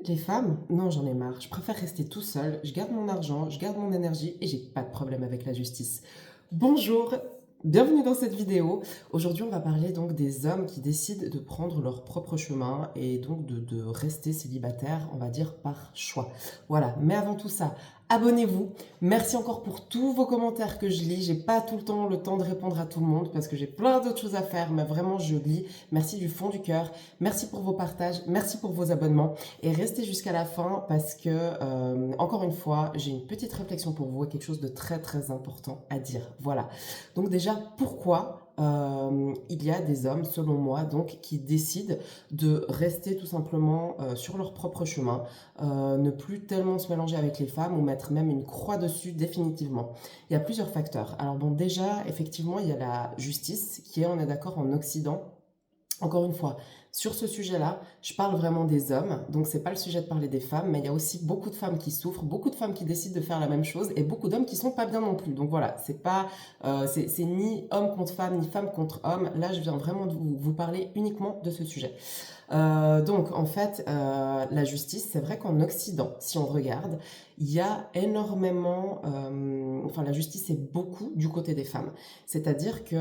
Les femmes, non, j'en ai marre. Je préfère rester tout seul. Je garde mon argent, je garde mon énergie et j'ai pas de problème avec la justice. Bonjour, bienvenue dans cette vidéo. Aujourd'hui, on va parler donc des hommes qui décident de prendre leur propre chemin et donc de rester célibataires, on va dire par choix. Voilà, mais avant tout ça, abonnez-vous. Merci encore pour tous vos commentaires que je lis. J'ai pas tout le temps de répondre à tout le monde parce que j'ai plein d'autres choses à faire, mais vraiment je lis. Merci du fond du cœur. Merci pour vos partages, merci pour vos abonnements et restez jusqu'à la fin parce que encore une fois, j'ai une petite réflexion pour vous et quelque chose de très très important à dire. Voilà. Donc déjà, pourquoi il y a des hommes, selon moi, donc, qui décident de rester tout simplement sur leur propre chemin, ne plus tellement se mélanger avec les femmes ou mettre même une croix dessus définitivement. Il y a plusieurs facteurs. Alors bon, déjà, effectivement, il y a la justice qui est, on est d'accord, en Occident. Encore une fois, sur ce sujet-là, je parle vraiment des hommes, donc c'est pas le sujet de parler des femmes, mais il y a aussi beaucoup de femmes qui souffrent, beaucoup de femmes qui décident de faire la même chose, et beaucoup d'hommes qui sont pas bien non plus. Donc voilà, c'est pas, c'est ni homme contre femme, ni femme contre homme. Là, je viens vraiment de vous parler uniquement de ce sujet. Donc en fait, la justice, c'est vrai qu'en Occident, si on regarde, il y a énormément, enfin la justice est beaucoup du côté des femmes. C'est-à-dire que,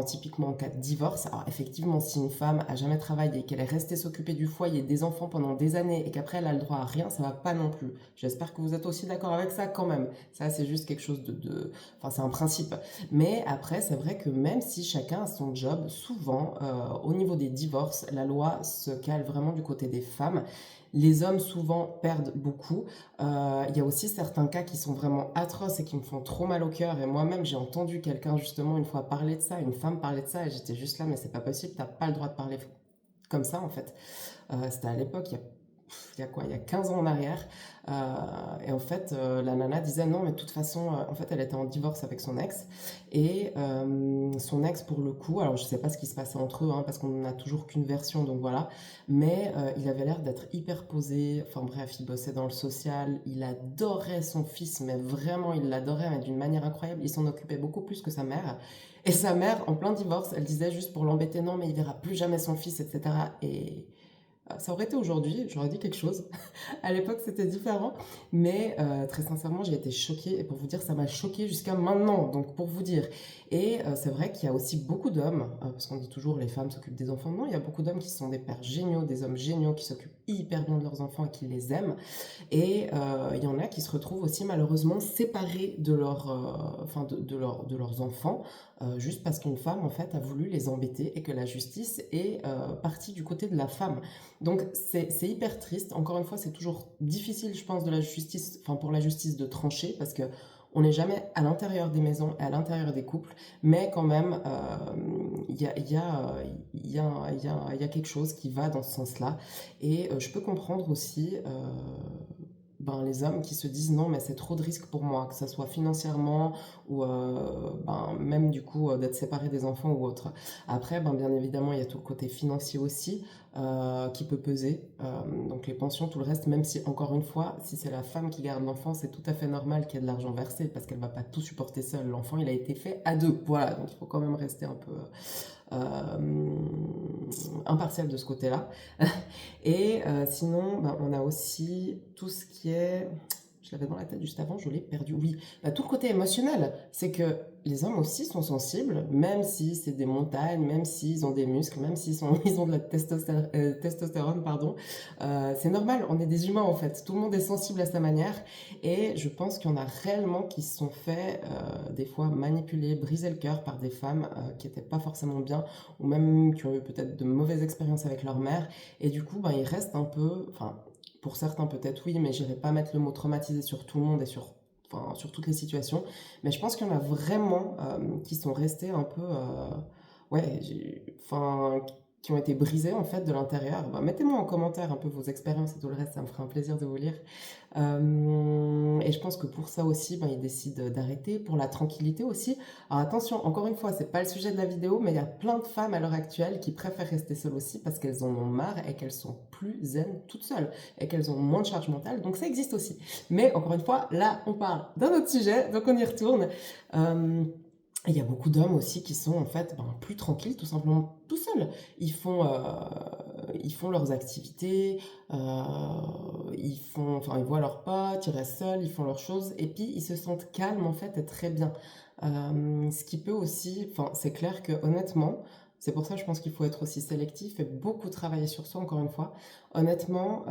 typiquement en cas de divorce, alors effectivement, si une femme a jamais travaillé, qu'elle est restée s'occuper du foyer, des enfants pendant des années et qu'après elle a le droit à rien, ça va pas non plus. J'espère que vous êtes aussi d'accord avec ça quand même. Ça, c'est juste quelque chose enfin c'est un principe. Mais après, c'est vrai que même si chacun a son job, souvent, au niveau des divorces, la loi se cale vraiment du côté des femmes. Les hommes souvent perdent beaucoup. Il y a aussi certains cas qui sont vraiment atroces et qui me font trop mal au cœur. Et moi-même, j'ai entendu quelqu'un justement une fois parler de ça, une femme parler de ça, et j'étais juste là, mais c'est pas possible, t'as pas le droit de parler comme ça en fait. C'était à l'époque, il y a quoi, il y a 15 ans en arrière. Et en fait, la nana disait non, mais de toute façon, en fait, elle était en divorce avec son ex. Et son ex, pour le coup, alors je sais pas ce qui se passait entre eux, hein, parce qu'on n'a toujours qu'une version, donc voilà. Mais il avait l'air d'être hyper posé. Enfin bref, il bossait dans le social. Il adorait son fils, mais vraiment, il l'adorait, mais d'une manière incroyable. Il s'en occupait beaucoup plus que sa mère. Et sa mère, en plein divorce, elle disait juste pour l'embêter, non, mais il verra plus jamais son fils, etc. Et ça aurait été aujourd'hui, j'aurais dit quelque chose. À l'époque, c'était différent. Mais très sincèrement, j'ai été choquée. Et pour vous dire, ça m'a choquée jusqu'à maintenant. Donc, pour vous dire. Et c'est vrai qu'il y a aussi beaucoup d'hommes, parce qu'on dit toujours les femmes s'occupent des enfants. Non, il y a beaucoup d'hommes qui sont des pères géniaux, des hommes géniaux, qui s'occupent hyper bien de leurs enfants et qui les aiment. Et il y en a qui se retrouvent aussi malheureusement séparés de, enfin de leurs enfants, juste parce qu'une femme en fait a voulu les embêter et que la justice est partie du côté de la femme. Donc c'est hyper triste. Encore une fois, c'est toujours difficile, je pense, de la justice, enfin pour la justice de trancher parce que on n'est jamais à l'intérieur des maisons et à l'intérieur des couples, mais quand même, il y a quelque chose qui va dans ce sens-là. Et je peux comprendre aussi les hommes qui se disent non, mais c'est trop de risques pour moi, que ce soit financièrement ou même du coup d'être séparé des enfants ou autre. Après, bien évidemment, il y a tout le côté financier aussi qui peut peser. Donc les pensions, tout le reste, même si encore une fois, si c'est la femme qui garde l'enfant, c'est tout à fait normal qu'il y ait de l'argent versé parce qu'elle va pas tout supporter seule. L'enfant, il a été fait à deux. Voilà, donc il faut quand même rester un peu impartial de ce côté-là. Et sinon, on a aussi tout ce qui est... Je l'avais dans la tête juste avant, je l'ai perdu. Oui, tout le côté émotionnel. C'est que les hommes aussi sont sensibles, même si c'est des montagnes, même s'ils ont des muscles, même ils ont de la testostérone, pardon. C'est normal, on est des humains en fait. Tout le monde est sensible à sa manière. Et je pense qu'il y en a réellement qui se sont fait des fois manipuler, briser le cœur par des femmes qui n'étaient pas forcément bien, ou même qui ont eu peut-être de mauvaises expériences avec leur mère. Et du coup, ils restent un peu... Enfin, pour certains peut-être oui, mais j'irai pas mettre le mot traumatisé sur tout le monde et sur toutes les situations. Mais je pense qu'il y en a vraiment qui sont restés un peu... ouais, qui ont été brisés en fait de l'intérieur. Mettez-moi en commentaire un peu vos expériences et tout le reste, ça me fera un plaisir de vous lire. Et je pense que pour ça aussi, ils décident d'arrêter, pour la tranquillité aussi. Alors attention, encore une fois, c'est pas le sujet de la vidéo, mais il y a plein de femmes à l'heure actuelle qui préfèrent rester seules aussi parce qu'elles en ont marre et qu'elles sont plus zen toutes seules et qu'elles ont moins de charge mentale, donc ça existe aussi. Mais encore une fois, là, on parle d'un autre sujet, donc on y retourne. Il y a beaucoup d'hommes aussi qui sont en fait plus tranquilles, tout simplement tout seuls. Ils font leurs activités, ils voient leurs potes, ils restent seuls, ils font leurs choses, et puis ils se sentent calmes en fait et très bien. Ce qui peut aussi, enfin, c'est clair que honnêtement, c'est pour ça que je pense qu'il faut être aussi sélectif et beaucoup travailler sur soi, encore une fois. Honnêtement,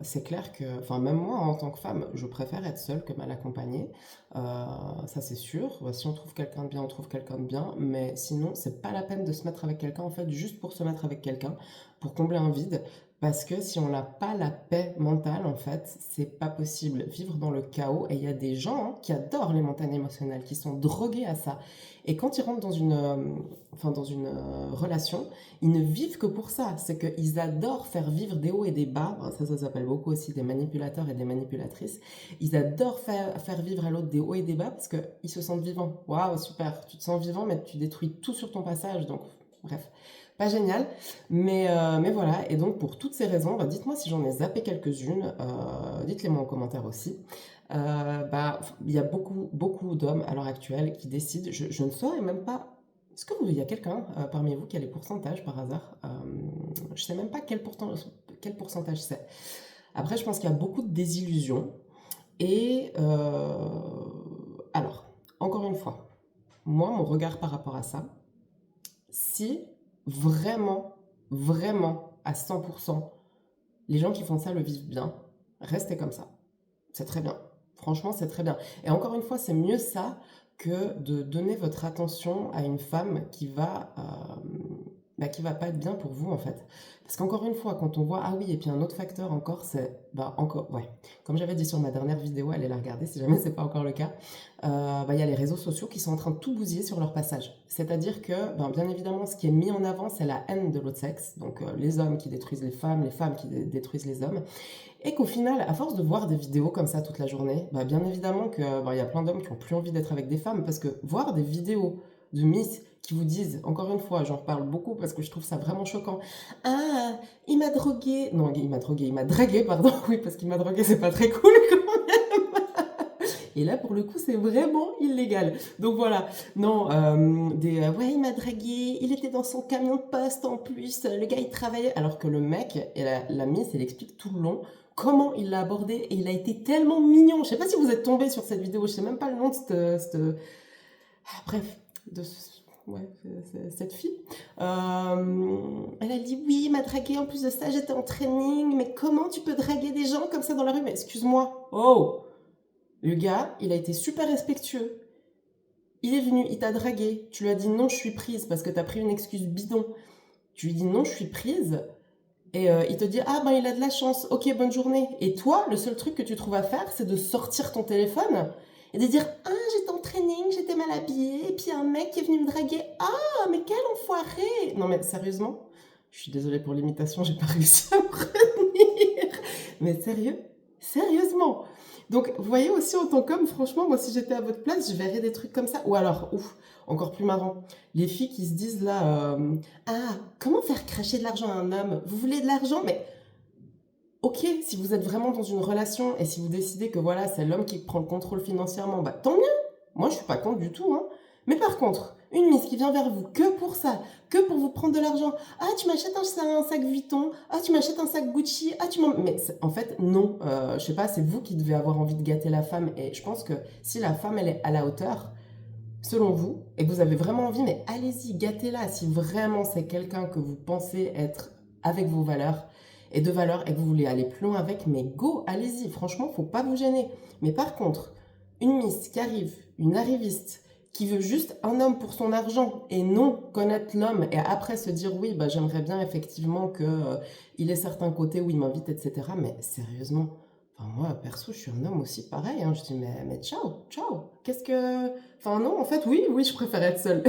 c'est clair que, enfin, même moi, en tant que femme, je préfère être seule que mal accompagnée. Ça, c'est sûr. Si on trouve quelqu'un de bien, on trouve quelqu'un de bien. Mais sinon, c'est pas la peine de se mettre avec quelqu'un, en fait, juste pour se mettre avec quelqu'un, pour combler un vide. Parce que si on n'a pas la paix mentale, en fait, c'est pas possible. Vivre dans le chaos, et il y a des gens qui adorent les montagnes émotionnelles, qui sont drogués à ça. Et quand ils rentrent dans une relation, ils ne vivent que pour ça. C'est qu'ils adorent faire vivre des hauts et des bas. Ça s'appelle beaucoup aussi des manipulateurs et des manipulatrices. Ils adorent faire vivre à l'autre des hauts et des bas parce qu'ils se sentent vivants. Waouh, super, tu te sens vivant, mais tu détruis tout sur ton passage. Donc, bref, pas génial. Mais voilà, et donc pour toutes ces raisons, bah, dites-moi si j'en ai zappé quelques-unes. Dites-les moi en commentaire aussi. Bah, il y a beaucoup d'hommes à l'heure actuelle qui décident, je ne saurais même pas. Est-ce qu'il y a quelqu'un parmi vous qui a les pourcentages par hasard? Je ne sais même pas quel pourcentage c'est. Après, je pense qu'il y a beaucoup de désillusions. Et alors, encore une fois, moi, mon regard par rapport à ça, si vraiment, vraiment, à 100%, les gens qui font ça le vivent bien, restez comme ça. C'est très bien. Franchement, c'est très bien. Et encore une fois, c'est mieux ça que de donner votre attention à une femme qui va pas être bien pour vous, en fait. Parce qu'encore une fois, quand on voit, ah oui, et puis un autre facteur encore, c'est, bah encore, ouais, comme j'avais dit sur ma dernière vidéo, allez la regarder si jamais c'est pas encore le cas, il y a les réseaux sociaux qui sont en train de tout bousiller sur leur passage. C'est-à-dire que, bien évidemment, ce qui est mis en avant, c'est la haine de l'autre sexe, donc les hommes qui détruisent les femmes qui détruisent les hommes, et qu'au final, à force de voir des vidéos comme ça toute la journée, bien évidemment qu'il y a plein d'hommes qui n'ont plus envie d'être avec des femmes, parce que voir des vidéos de Miss qui vous disent, encore une fois, j'en reparle beaucoup parce que je trouve ça vraiment choquant, ah, il m'a drogué, non, il m'a dragué, pardon, oui, parce qu'il m'a drogué, c'est pas très cool quand même. Et là, pour le coup, c'est vraiment illégal. Donc voilà, non, ouais, il m'a dragué, il était dans son camion de poste en plus, le gars il travaillait, alors que le mec, et la Miss, elle explique tout le long comment il l'a abordé, et il a été tellement mignon. Je sais pas si vous êtes tombé sur cette vidéo, je sais même pas le nom de bref, de ouais, cette fille. Elle a dit oui, il m'a dragué, en plus de ça, j'étais en training, mais comment tu peux draguer des gens comme ça dans la rue? Mais excuse-moi, oh! Le gars, il a été super respectueux. Il est venu, il t'a dragué. Tu lui as dit non, je suis prise parce que t'as pris une excuse bidon. Tu lui dis non, je suis prise. Et il te dit ah ben il a de la chance, ok bonne journée. Et toi, le seul truc que tu trouves à faire, c'est de sortir ton téléphone et de dire ah j'étais en training, j'étais mal habillée, et puis un mec qui est venu me draguer. Ah mais quel enfoiré. Non mais sérieusement, je suis désolée pour l'imitation, j'ai pas réussi à me retenir. Mais sérieux, sérieusement. Donc, vous voyez aussi en tant qu'homme, franchement, moi, si j'étais à votre place, je verrais des trucs comme ça. Ou alors, ouf, encore plus marrant, les filles qui se disent là, ah, comment faire cracher de l'argent à un homme? Vous voulez de l'argent? Mais ok, si vous êtes vraiment dans une relation et si vous décidez que voilà, c'est l'homme qui prend le contrôle financièrement, bah tant mieux. Moi, je suis pas contre du tout, hein. Mais par contre, une mise qui vient vers vous que pour ça, que pour vous prendre de l'argent. Ah, tu m'achètes un sac Vuitton. Ah, tu m'achètes un sac Gucci. Ah, tu m'en... Mais en fait, non. Je sais pas, c'est vous qui devez avoir envie de gâter la femme. Et je pense que si la femme, elle est à la hauteur, selon vous, et que vous avez vraiment envie, mais allez-y, gâtez-la. Si vraiment c'est quelqu'un que vous pensez être avec vos valeurs et de valeurs et que vous voulez aller plus loin avec, mais go, allez-y. Franchement, faut pas vous gêner. Mais par contre, une miss qui arrive, une arriviste, qui veut juste un homme pour son argent et non connaître l'homme et après se dire oui, j'aimerais bien effectivement qu'il ait certains côtés où il m'invite, etc. Mais sérieusement, enfin, moi, perso, je suis un homme aussi pareil. Hein. Je dis, mais ciao, ciao. Qu'est-ce que... Enfin, non, en fait, oui, je préfère être seule.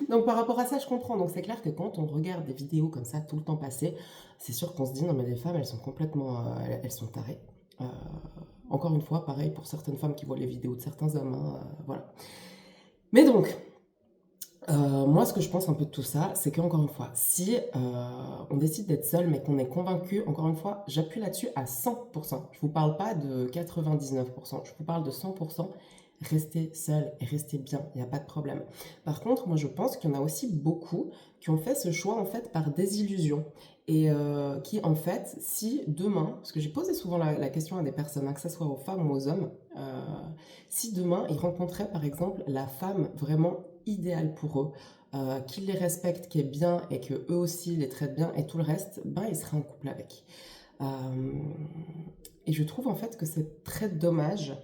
Donc, par rapport à ça, je comprends. Donc, c'est clair que quand on regarde des vidéos comme ça tout le temps passé, c'est sûr qu'on se dit, non, mais les femmes, elles sont complètement... elles sont tarées. Encore une fois, pareil pour certaines femmes qui voient les vidéos de certains hommes. Hein, voilà. Mais donc, moi, ce que je pense un peu de tout ça, c'est qu'encore une fois, si on décide d'être seul, mais qu'on est convaincu, encore une fois, j'appuie là-dessus à 100%. Je ne vous parle pas de 99%, je vous parle de 100%. restez seul et restez bien, il n'y a pas de problème. Par contre, moi je pense qu'il y en a aussi beaucoup qui ont fait ce choix en fait par désillusion et qui en fait, si demain, parce que j'ai posé souvent la question à des personnes, hein, que ce soit aux femmes ou aux hommes, si demain ils rencontraient par exemple la femme vraiment idéale pour eux, qui les respecte, qui est bien et que eux aussi les traitent bien et tout le reste, ben ils seraient en couple avec. Euh, et je trouve en fait que c'est très dommage.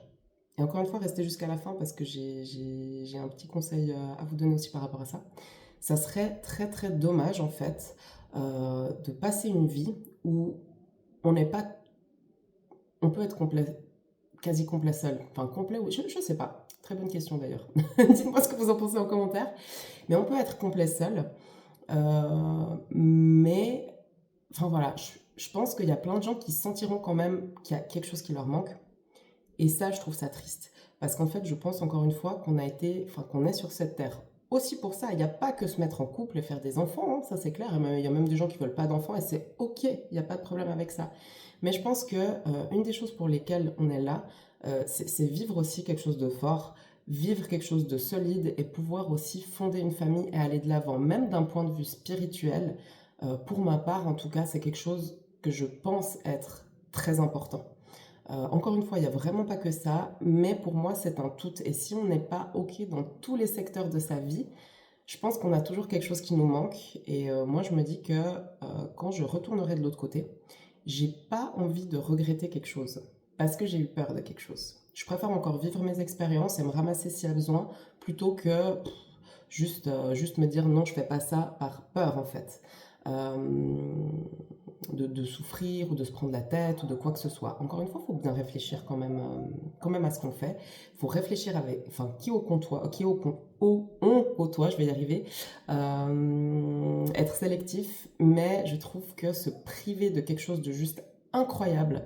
Et encore une fois, restez jusqu'à la fin parce que j'ai un petit conseil à vous donner aussi par rapport à ça. Ça serait très très dommage en fait de passer une vie où on n'est pas, on peut être complet, quasi complet seul. Enfin complet, oui, je sais pas. Très bonne question d'ailleurs. Dites-moi ce que vous en pensez en commentaire. Mais on peut être complet seul. Mais, enfin voilà, je pense qu'il y a plein de gens qui sentiront quand même qu'il y a quelque chose qui leur manque. Et ça, je trouve ça triste. Parce qu'en fait, je pense encore une fois qu'on a été, enfin, qu'on est sur cette terre. Aussi pour ça, il n'y a pas que se mettre en couple et faire des enfants, hein, ça c'est clair. Il y a même des gens qui ne veulent pas d'enfants et c'est ok, il n'y a pas de problème avec ça. Mais je pense que une des choses pour lesquelles on est là, c'est vivre aussi quelque chose de fort, vivre quelque chose de solide et pouvoir aussi fonder une famille et aller de l'avant, même d'un point de vue spirituel. Pour ma part, en tout cas, c'est quelque chose que je pense être très important. Encore une fois, il n'y a vraiment pas que ça, mais pour moi, c'est un tout. Et si on n'est pas OK dans tous les secteurs de sa vie, je pense qu'on a toujours quelque chose qui nous manque. Et moi, je me dis que quand je retournerai de l'autre côté, j'ai pas envie de regretter quelque chose parce que j'ai eu peur de quelque chose. Je préfère encore vivre mes expériences et me ramasser s'il y a besoin plutôt que juste me dire non, je fais pas ça par peur en fait. Euh, de souffrir ou de se prendre la tête ou de quoi que ce soit. Encore une fois, il faut bien réfléchir quand même à ce qu'on fait. Il faut réfléchir avec, enfin, qui au comptoir, qui on côtoie, je vais y arriver. Être sélectif, mais je trouve que se priver de quelque chose de juste incroyable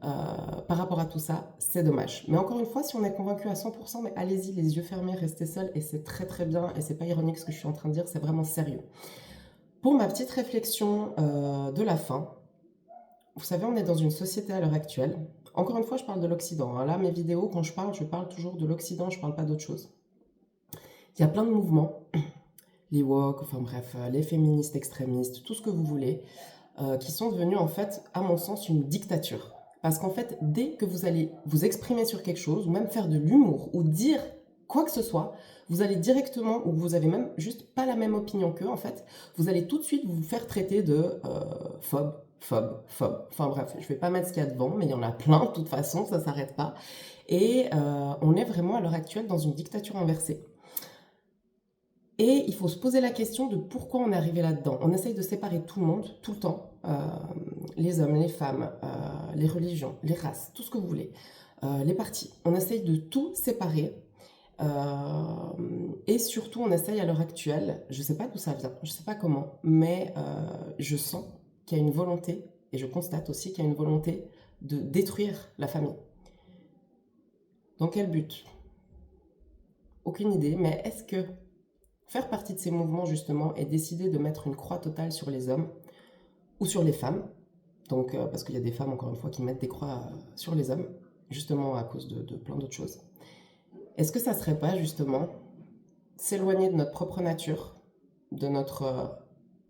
par rapport à tout ça, c'est dommage. Mais encore une fois, si on est convaincu à 100%, mais allez-y, les yeux fermés, restez seul, et c'est très très bien, et c'est pas ironique ce que je suis en train de dire, c'est vraiment sérieux. Pour ma petite réflexion de la fin, vous savez, on est dans une société à l'heure actuelle. Encore une fois, je parle de l'Occident, hein. Là, mes vidéos, quand je parle toujours de l'Occident, je ne parle pas d'autre chose. Il y a plein de mouvements, les woke, enfin bref, les féministes extrémistes, tout ce que vous voulez, qui sont devenus en fait, à mon sens, une dictature. Parce qu'en fait, dès que vous allez vous exprimer sur quelque chose, ou même faire de l'humour, ou dire quoi que ce soit, vous allez directement, ou vous avez même juste pas la même opinion qu'eux, en fait, vous allez tout de suite vous faire traiter de phobe. Enfin bref, je vais pas mettre ce qu'il y a devant, mais il y en a plein, de toute façon, ça s'arrête pas. Et on est vraiment à l'heure actuelle dans une dictature inversée. Et il faut se poser la question de pourquoi on est arrivé là-dedans. On essaye de séparer tout le monde, tout le temps, les hommes, les femmes, les religions, les races, tout ce que vous voulez, les partis. On essaye de tout séparer. Et surtout, on essaye à l'heure actuelle, je ne sais pas d'où ça vient, je ne sais pas comment, mais je sens qu'il y a une volonté, et je constate aussi qu'il y a une volonté de détruire la famille. Dans quel but? Aucune idée, mais est-ce que faire partie de ces mouvements justement et décider de mettre une croix totale sur les hommes ou sur les femmes, donc parce qu'il y a des femmes encore une fois qui mettent des croix sur les hommes, justement à cause de plein d'autres choses. Est-ce que ça serait pas justement s'éloigner de notre propre nature, de notre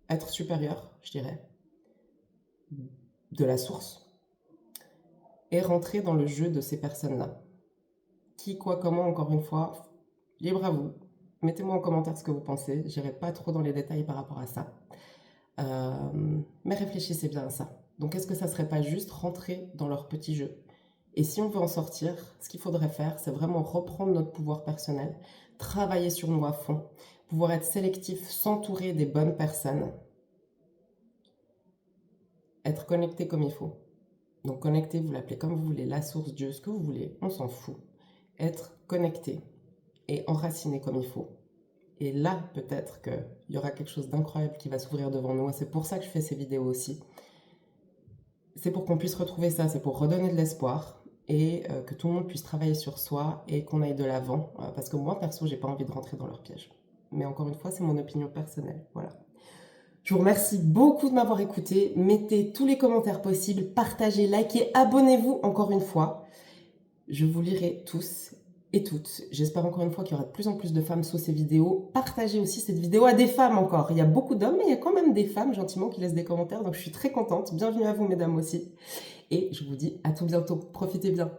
être supérieur, je dirais, de la source, et rentrer dans le jeu de ces personnes-là? Qui, quoi, comment, encore une fois, libre à vous. Mettez-moi en commentaire ce que vous pensez. J'irai pas trop dans les détails par rapport à ça. Mais réfléchissez bien à ça. Donc, est-ce que ça serait pas juste rentrer dans leur petit jeu? Et si on veut en sortir, ce qu'il faudrait faire, c'est vraiment reprendre notre pouvoir personnel, travailler sur nous à fond, pouvoir être sélectif, s'entourer des bonnes personnes, être connecté comme il faut. Donc connecté, vous l'appelez comme vous voulez, la source, Dieu, ce que vous voulez, on s'en fout. Être connecté et enraciné comme il faut. Et là, peut-être qu'il y aura quelque chose d'incroyable qui va s'ouvrir devant nous. Et c'est pour ça que je fais ces vidéos aussi. C'est pour qu'on puisse retrouver ça, c'est pour redonner de l'espoir et que tout le monde puisse travailler sur soi et qu'on aille de l'avant. Parce que moi, perso, j'ai pas envie de rentrer dans leur piège. Mais encore une fois, c'est mon opinion personnelle. Voilà. Je vous remercie beaucoup de m'avoir écouté. Mettez tous les commentaires possibles, partagez, likez, abonnez-vous encore une fois. Je vous lirai tous et toutes. J'espère encore une fois qu'il y aura de plus en plus de femmes sous ces vidéos. Partagez aussi cette vidéo à des femmes encore. Il y a beaucoup d'hommes, mais il y a quand même des femmes gentiment qui laissent des commentaires, donc je suis très contente. Bienvenue à vous mesdames aussi. Et je vous dis à tout bientôt. Profitez bien.